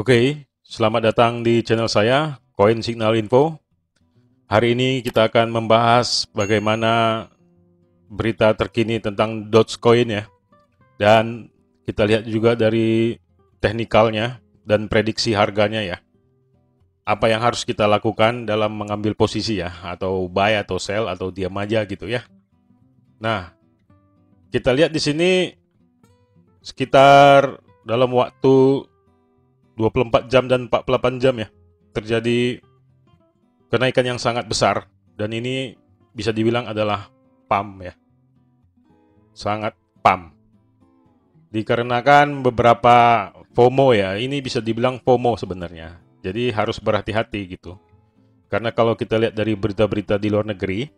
Oke, selamat datang di channel saya, Coin Signal Info. Hari ini kita akan membahas bagaimana berita terkini tentang Dogecoin ya. Dan kita lihat juga dari teknikalnya dan prediksi harganya ya. Apa yang harus kita lakukan dalam mengambil posisi ya, atau buy atau sell atau diam aja gitu ya. Nah, kita lihat di sini sekitar dalam waktu 24 jam dan 48 jam ya, terjadi kenaikan yang sangat besar, dan ini bisa dibilang adalah pump ya, sangat pump. Dikarenakan beberapa FOMO ya, ini bisa dibilang FOMO sebenarnya. Jadi harus berhati-hati gitu. Karena kalau kita lihat dari berita-berita di luar negeri,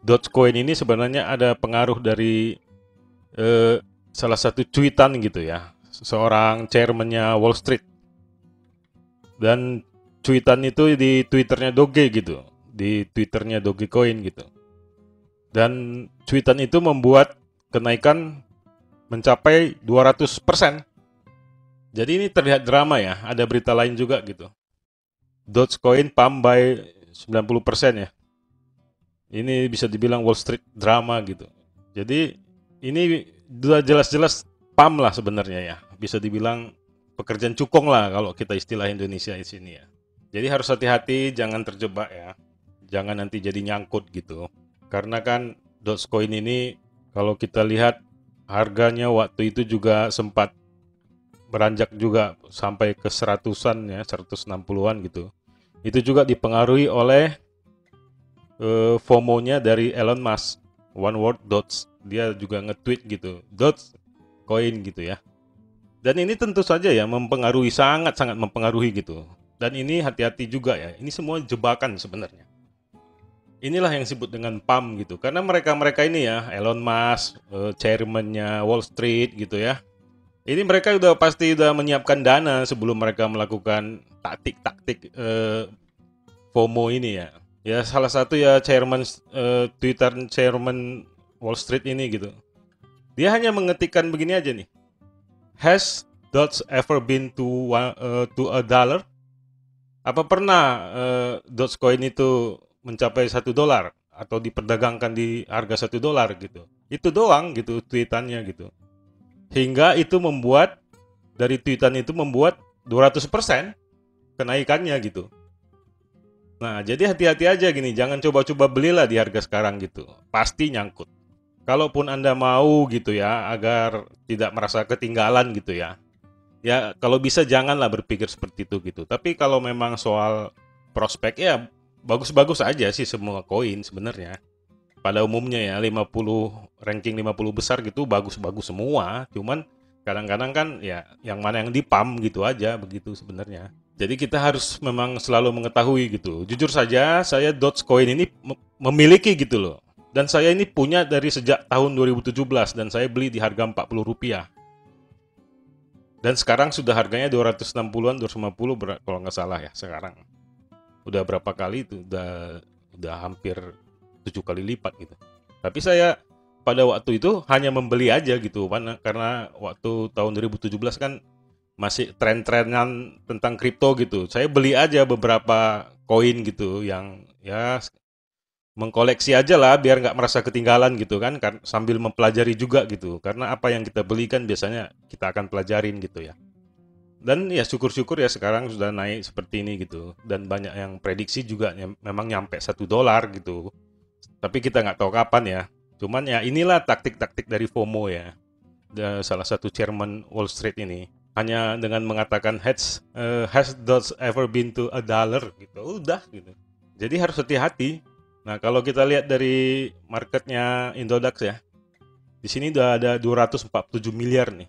Dogecoin ini sebenarnya ada pengaruh dari salah satu tweetan gitu ya, seorang chairman-nya Wall Street. Dan tweetan itu di Twitternya Doge gitu, di Twitternya Dogecoin gitu. Dan tweetan itu membuat kenaikan mencapai 200%. Jadi ini terlihat drama ya, ada berita lain juga gitu. Dogecoin pump by 90% ya. Ini bisa dibilang Wall Street drama gitu. Jadi ini sudah jelas-jelas pump lah sebenarnya ya. Bisa dibilang pekerjaan cukong lah kalau kita istilah Indonesia di sini ya. Jadi harus hati-hati, jangan terjebak ya. Jangan nanti jadi nyangkut gitu. Karena kan Dogecoin ini kalau kita lihat harganya waktu itu juga sempat beranjak juga sampai ke seratusan ya, 160-an gitu. Itu juga dipengaruhi oleh FOMO-nya dari Elon Musk, One Word Doge. Dia juga nge-tweet gitu, Dogecoin gitu ya. Dan ini tentu saja ya mempengaruhi, sangat-sangat mempengaruhi gitu. Dan ini hati-hati juga ya, ini semua jebakan sebenarnya. Inilah yang disebut dengan pump gitu. Karena mereka-mereka ini ya, Elon Musk, chairman-nya Wall Street gitu ya. Ini mereka pasti udah menyiapkan dana sebelum mereka melakukan taktik-taktik FOMO ini ya. Ya salah satu ya chairman Twitter chairman Wall Street ini gitu. Dia hanya mengetikkan begini aja nih. Has Doge ever been to a dollar? Apa pernah Dogecoin itu mencapai $1 atau diperdagangkan di harga $1 gitu? Itu doang gitu tweetannya gitu. Hingga itu membuat dari tweetan itu membuat 200% kenaikannya gitu. Nah, jadi hati-hati aja gini, jangan coba-coba belilah di harga sekarang gitu. Pasti nyangkut. Kalaupun Anda mau gitu ya, agar tidak merasa ketinggalan gitu ya. Ya, kalau bisa janganlah berpikir seperti itu gitu. Tapi kalau memang soal prospek ya bagus-bagus aja sih semua koin sebenarnya. Pada umumnya ya 50 ranking 50 besar gitu bagus-bagus semua. Cuman kadang-kadang kan ya yang mana yang di-pump gitu aja begitu sebenarnya. Jadi kita harus memang selalu mengetahui gitu. Jujur saja saya Dogecoin ini memiliki gitu loh. Dan saya ini punya dari sejak tahun 2017 dan saya beli di harga Rp40. Dan sekarang sudah harganya 260-an, 250 kalau nggak salah ya sekarang. Udah berapa kali itu? Udah hampir 7 kali lipat gitu. Tapi saya pada waktu itu hanya membeli aja gitu. Karena waktu tahun 2017 kan masih tren-trenan tentang kripto gitu. Saya beli aja beberapa koin gitu yang ya mengkoleksi aja lah biar nggak merasa ketinggalan gitu kan, sambil mempelajari juga gitu. Karena apa yang kita beli kan biasanya kita akan pelajarin gitu ya. Dan ya syukur-syukur ya sekarang sudah naik seperti ini gitu. Dan banyak yang prediksi juga memang nyampe $1 gitu. Tapi kita nggak tahu kapan ya. Cuman ya inilah taktik-taktik dari FOMO ya. Salah satu chairman Wall Street ini. Hanya dengan mengatakan has Doge ever been to a dollar gitu. Udah gitu. Jadi harus hati-hati. Nah, kalau kita lihat dari marketnya Indodax ya, di sini udah ada 247 miliar nih.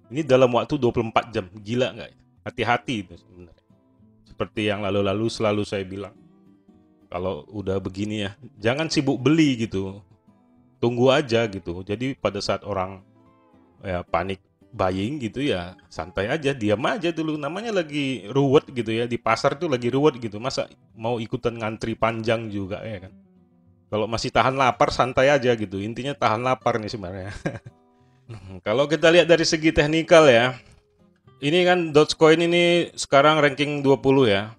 Ini dalam waktu 24 jam, gila nggak? Hati-hati itu sebenarnya. Seperti yang lalu-lalu selalu saya bilang, kalau udah begini ya, jangan sibuk beli gitu, tunggu aja gitu. Jadi pada saat orang ya panik buying gitu ya, santai aja, diam aja dulu. Namanya lagi ruwet gitu ya, di pasar tuh lagi ruwet gitu. Masa mau ikutan ngantri panjang juga ya kan? Kalau masih tahan lapar santai aja gitu. Intinya tahan lapar nih sebenarnya. Kalau kita lihat dari segi teknikal ya, Ini kan Dogecoin ini sekarang ranking 20 ya.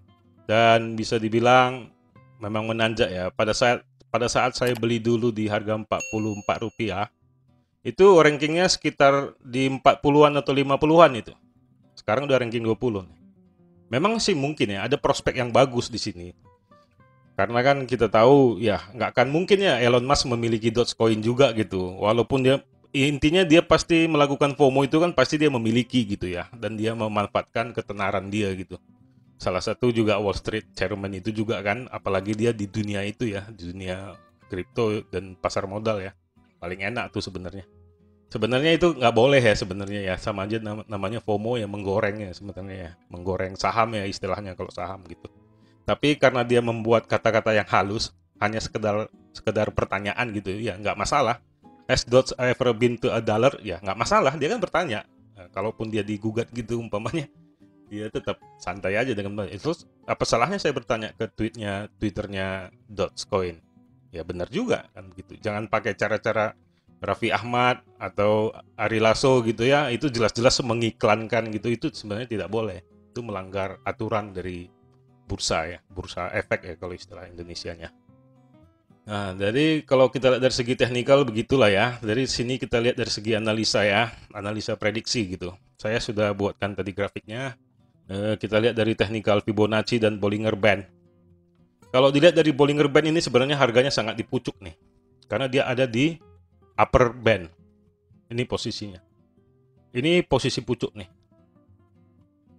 Dan bisa dibilang memang menanjak ya. Pada saat saya beli dulu di harga Rp44, itu rankingnya sekitar di 40-an atau 50-an itu. Sekarang udah ranking 20. Memang sih mungkin ya ada prospek yang bagus di sini. Karena kan kita tahu ya nggak akan mungkin ya Elon Musk memiliki Dogecoin juga gitu. Walaupun dia intinya dia pasti melakukan FOMO itu kan pasti dia memiliki gitu ya. Dan dia memanfaatkan ketenaran dia gitu. Salah satu juga Wall Street Chairman itu juga kan, apalagi dia di dunia itu ya, di dunia kripto dan pasar modal ya. Paling enak tuh sebenarnya. Sebenarnya itu nggak boleh ya sebenarnya ya, sama aja namanya FOMO ya, menggoreng ya sebenarnya ya, menggoreng saham ya istilahnya kalau saham gitu. Tapi karena dia membuat kata-kata yang halus, hanya sekedar sekedar pertanyaan gitu, ya nggak masalah. Has dots ever been to a dollar? Ya nggak masalah, dia kan bertanya. Nah, kalaupun dia digugat gitu umpamanya, dia tetap santai aja dengan itu. Apa salahnya saya bertanya ke Twitternya Dogecoin? Ya benar juga kan gitu. Jangan pakai cara-cara Raffi Ahmad atau Ari Lasso gitu ya. Itu jelas-jelas mengiklankan gitu. Itu sebenarnya tidak boleh. Itu melanggar aturan dari bursa ya, bursa efek ya kalau istilah Indonesianya. Nah, jadi kalau kita lihat dari segi teknikal begitulah ya. Dari sini kita lihat dari segi analisa ya, analisa prediksi gitu. Saya sudah buatkan tadi grafiknya. Kita lihat dari teknikal Fibonacci dan Bollinger Band. Kalau dilihat dari Bollinger Band ini sebenarnya harganya sangat di pucuk nih. Karena dia ada di upper band. Ini posisinya. Ini posisi pucuk nih.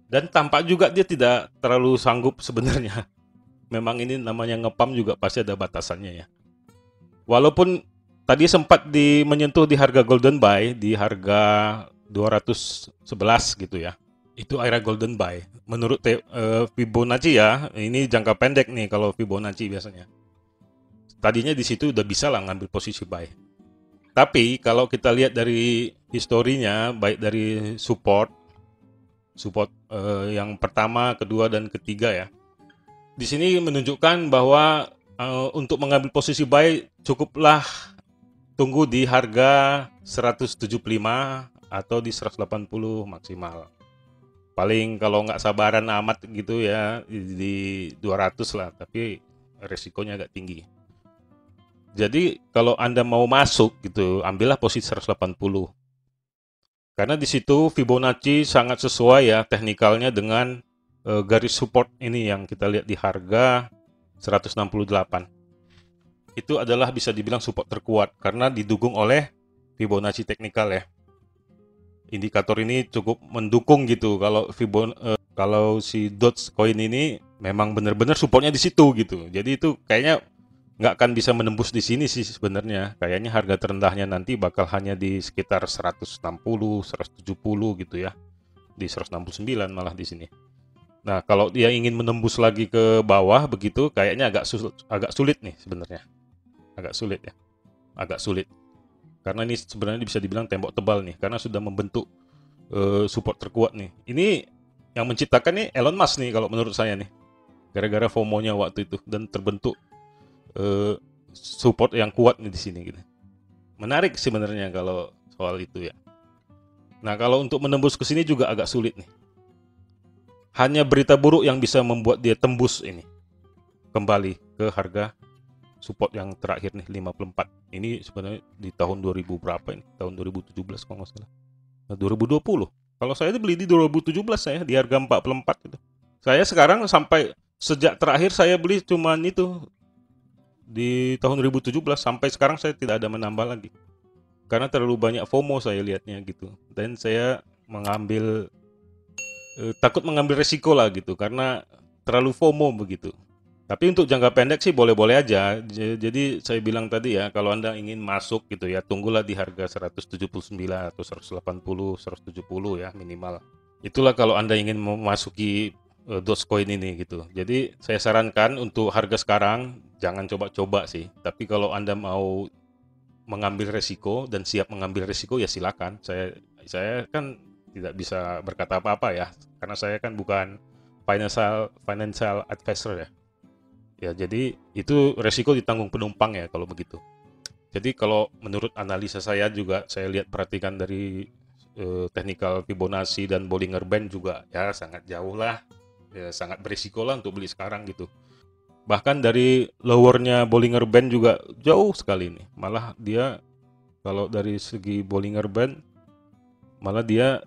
Dan tampak juga dia tidak terlalu sanggup sebenarnya. Memang ini namanya ngepam juga pasti ada batasannya ya. Walaupun tadi sempat menyentuh di harga golden buy di harga 211 gitu ya. Itu area golden buy. Menurut Fibonacci ya, ini jangka pendek nih kalau Fibonacci biasanya. Tadinya di situ udah bisa lah ngambil posisi buy. Tapi kalau kita lihat dari historinya, baik dari support yang pertama, kedua, dan ketiga ya. Di sini menunjukkan bahwa untuk mengambil posisi buy cukuplah tunggu di harga 175 atau di 180 maksimal. Paling kalau nggak sabaran amat gitu ya di 200 lah, tapi resikonya agak tinggi. Jadi kalau Anda mau masuk gitu, ambillah posisi 180. Karena di situ Fibonacci sangat sesuai ya teknikalnya dengan garis support ini yang kita lihat di harga 168. Itu adalah bisa dibilang support terkuat karena didukung oleh Fibonacci teknikal ya. Indikator ini cukup mendukung gitu kalau si Dogecoin ini memang benar-benar supportnya di situ gitu. Jadi itu kayaknya nggak akan bisa menembus di sini sih sebenarnya. Kayaknya harga terendahnya nanti bakal hanya di sekitar 160, 170 gitu ya. Di 169 malah di sini. Nah, kalau dia ingin menembus lagi ke bawah begitu kayaknya agak sulit nih sebenarnya. Agak sulit ya. Agak sulit. Karena ini sebenarnya bisa dibilang tembok tebal nih karena sudah membentuk support terkuat nih. Ini yang menciptakan nih Elon Musk nih kalau menurut saya nih. Gara-gara FOMO-nya waktu itu dan terbentuk support yang kuat nih di sini gitu. Menarik sebenarnya kalau soal itu ya. Nah, kalau untuk menembus ke sini juga agak sulit nih. Hanya berita buruk yang bisa membuat dia tembus ini kembali ke harga support yang terakhir nih 54. Ini sebenarnya di tahun 2000 berapa ini? Tahun 2017 kalau nggak salah. Nah, 2020. Kalau saya beli di 2017 saya di harga 44 gitu. Saya sekarang sampai sejak terakhir saya beli cuman itu di tahun 2017 sampai sekarang saya tidak ada menambah lagi. Karena terlalu banyak FOMO saya lihatnya gitu. Dan saya takut mengambil resiko lah gitu karena terlalu FOMO begitu. Tapi untuk jangka pendek sih boleh-boleh aja. Jadi saya bilang tadi ya, kalau Anda ingin masuk gitu ya, tunggulah di harga 179 atau 180, 170 ya minimal. Itulah kalau Anda ingin memasuki Dogecoin ini gitu. Jadi saya sarankan untuk harga sekarang jangan coba-coba sih. Tapi kalau Anda mau mengambil resiko dan siap mengambil resiko ya silakan. Saya kan tidak bisa berkata apa-apa ya, karena saya kan bukan financial advisor ya. Ya, jadi itu resiko ditanggung penumpang ya kalau begitu. Jadi kalau menurut analisa saya juga saya lihat perhatikan dari technical Fibonacci dan Bollinger Band juga ya sangat jauh lah, ya, sangat berisiko lah untuk beli sekarang gitu. Bahkan dari lowernya Bollinger Band juga jauh sekali nih, malah dia kalau dari segi Bollinger Band malah dia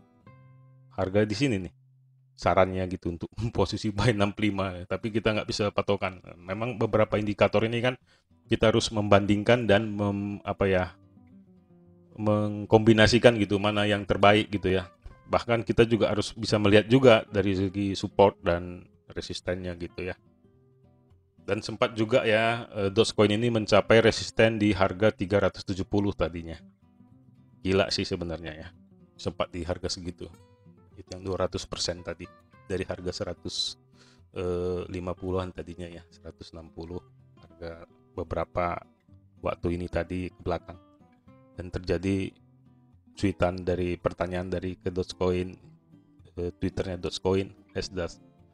harga di sini nih sarannya gitu untuk posisi buy 65 ya. Tapi kita nggak bisa patokan. Memang beberapa indikator ini kan kita harus membandingkan dan mengkombinasikan gitu mana yang terbaik gitu ya. Bahkan kita juga harus bisa melihat juga dari segi support dan resistennya gitu ya. Dan sempat juga ya Dogecoin ini mencapai resisten di harga 370 tadinya. Gila sih sebenarnya ya. Sempat di harga segitu. Itu yang 200% tadi dari harga 150-an tadinya ya, 160 harga beberapa waktu ini tadi ke belakang. Dan terjadi cuitan dari pertanyaan dari ke Dogecoin, Twitternya Dogecoin,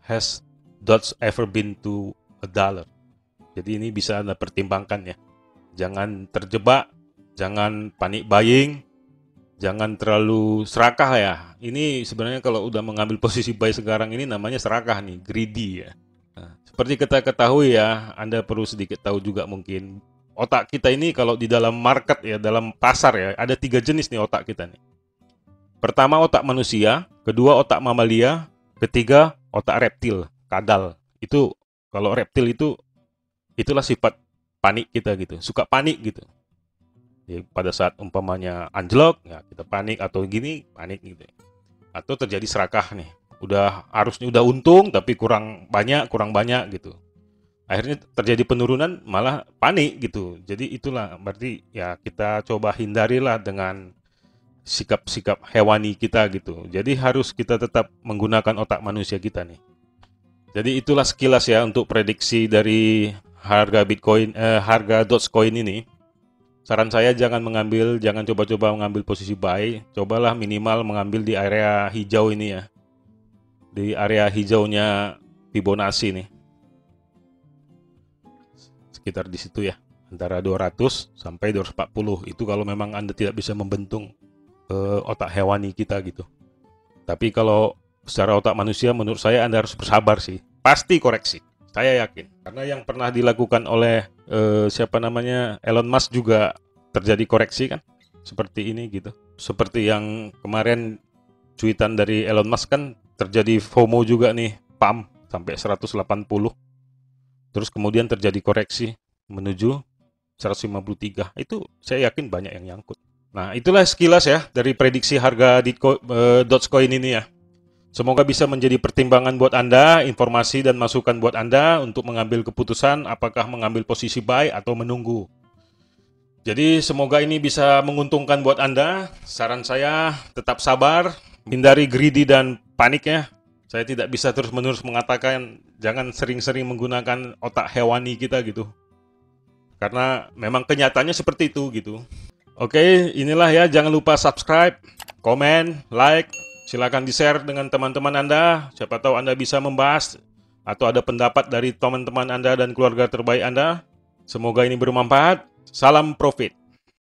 has Doge ever been to $1? Jadi ini bisa Anda pertimbangkan ya. Jangan terjebak, jangan panik buying, jangan terlalu serakah ya. Ini sebenarnya kalau udah mengambil posisi buy sekarang ini namanya serakah nih, greedy ya. Nah, seperti kita ketahui ya, Anda perlu sedikit tahu juga mungkin. Otak kita ini kalau di dalam market ya, dalam pasar ya, ada 3 jenis nih otak kita nih. Pertama otak manusia, kedua otak mamalia, ketiga otak reptil, kadal. Itu kalau reptil itulah sifat panik kita gitu, suka panik gitu. Ya, pada saat umpamanya anjlok, ya kita panik atau gini, panik gitu. Atau terjadi serakah nih. Harusnya udah untung tapi kurang banyak gitu. Akhirnya terjadi penurunan malah panik gitu. Jadi itulah berarti ya kita coba hindarilah dengan sikap-sikap hewani kita gitu. Jadi harus kita tetap menggunakan otak manusia kita nih. Jadi itulah sekilas ya untuk prediksi dari harga harga Dogecoin ini. Saran saya jangan coba-coba mengambil posisi buy. Cobalah minimal mengambil di area hijau ini ya. Di area hijaunya Fibonacci nih. Sekitar di situ ya. Antara 200 sampai 240. Itu kalau memang Anda tidak bisa membentung otak hewani kita gitu. Tapi kalau secara otak manusia menurut saya Anda harus bersabar sih. Pasti koreksi. Saya yakin. Karena yang pernah dilakukan oleh Elon Musk juga terjadi koreksi kan. Seperti ini gitu. Seperti yang kemarin cuitan dari Elon Musk kan terjadi FOMO juga nih. PAM sampai 180. Terus kemudian terjadi koreksi menuju 153. Itu saya yakin banyak yang nyangkut. Nah itulah sekilas ya dari prediksi harga Dogecoin ini ya. Semoga bisa menjadi pertimbangan buat Anda, informasi dan masukan buat Anda untuk mengambil keputusan apakah mengambil posisi buy atau menunggu. Jadi semoga ini bisa menguntungkan buat Anda. Saran saya tetap sabar, hindari greedy dan panik ya. Saya tidak bisa terus-menerus mengatakan jangan sering-sering menggunakan otak hewani kita gitu. Karena memang kenyataannya seperti itu gitu. Oke, inilah ya, jangan lupa subscribe, komen, like. Silakan di-share dengan teman-teman Anda. Siapa tahu Anda bisa membahas atau ada pendapat dari teman-teman Anda dan keluarga terbaik Anda. Semoga ini bermanfaat. Salam profit.